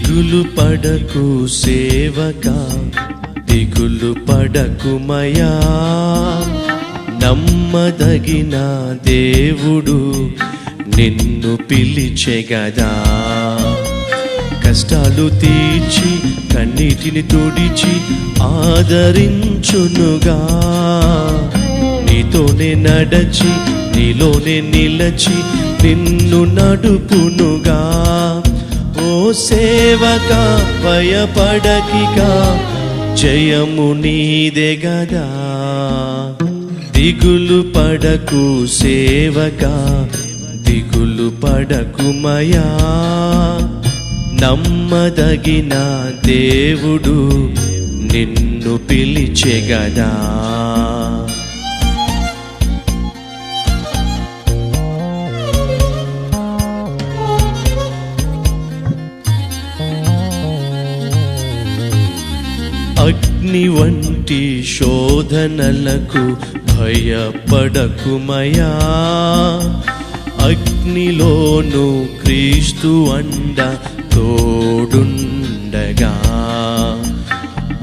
దిగులు పడకు సేవకా, దిగులు పడకుమయా, నమ్మదగిన దేవుడు నిన్ను పిలిచెగదా. కష్టాలు తీర్చి కన్నీటిని తుడిచి ఆదరించునుగా, నీతోనే నడచి నీలోనే నిలచి నిన్ను నడుపునుగా. ఓ సేవకా భయపడకిగా, జయము నీదే గదా. దిగులు పడకు సేవకా, దిగులు పడకుమయా, నమ్మదగిన దేవుడు నిన్ను పిలిచెగదా. అగ్ని వంటి శోధనలకు భయపడకుమయా, అగ్నిలోను క్రీస్తు అండ తోడుండగా.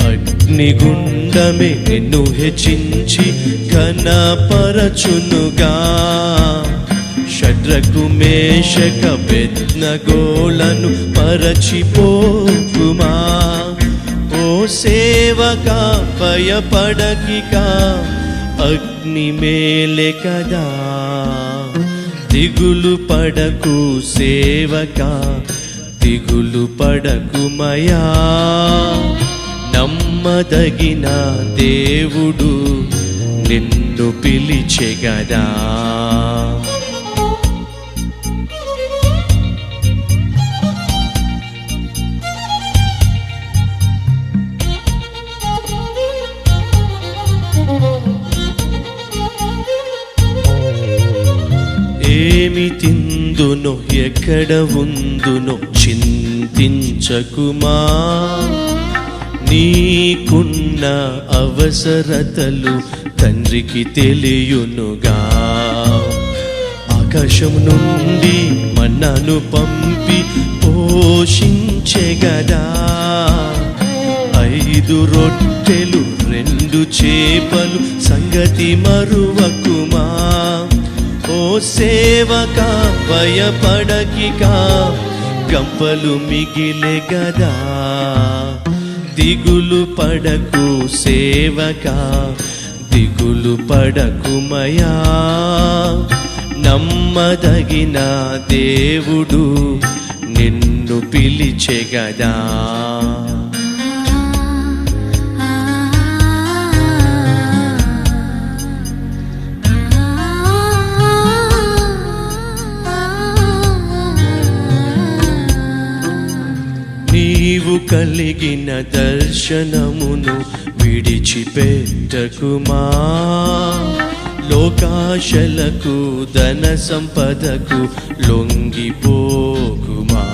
అగ్నిగుండమే నిన్ను హెచ్చించి ఘనపరచునుగా. షడ్రకు మేషక అబేద్నగోలను పరచిపోకుమా. ఓ సేవకా భయపడకిగా, అగ్ని మేలే కదా. దిగులు పడకు సేవకా, దిగులు పడకుమయా, నమ్మదగిన దేవుడు నిన్ను పిలిచెగదా. ఏమి తిందునో ఎక్కడ ఉందునో చింతించకుమా. నీకున్న అవసరతలు తండ్రికి తెలియునుగా. ఆకాశం నుండి మన్నాను పంపి పోషించెగదా. 5 రొట్టెలు 2 చేపలు సంగతి మరువకుమా. ఓ సేవకా భయపడకిగా, గంపలు మిగిలే గదా. దిగులు పడకు సేవకా, దిగులు పడకుమయా, నమ్మదగిన దేవుడు నిన్ను పిలిచెగదా. నీవు కలిగిన దర్శనమును విడిచిపెట్టకుమా. లోకాశలకు ధన సంపదకు లొంగిపోకుమా.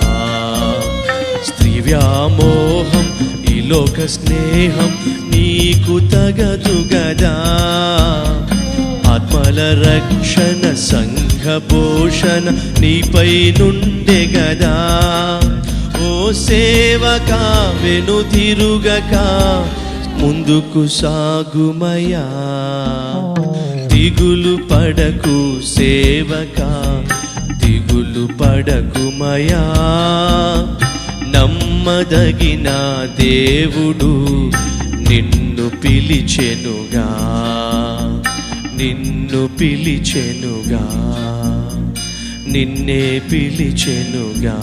స్త్రీ వ్యామోహం ఈ లోక స్నేహం నీకు తగదు గదా. ఆత్మల రక్షణ సంఘ పోషణ నీపై నుండే గదా. ఓ సేవకా వెనుతిరుగక, ముందుకు సాగుమయా. దిగులు పడకు సేవకా, దిగులు పడకుమయా, నమ్మదగిన దేవుడు నిన్ను పిలిచెనుగా. నిన్ను పిలిచెనుగా, నిన్నే పిలిచెనుగా.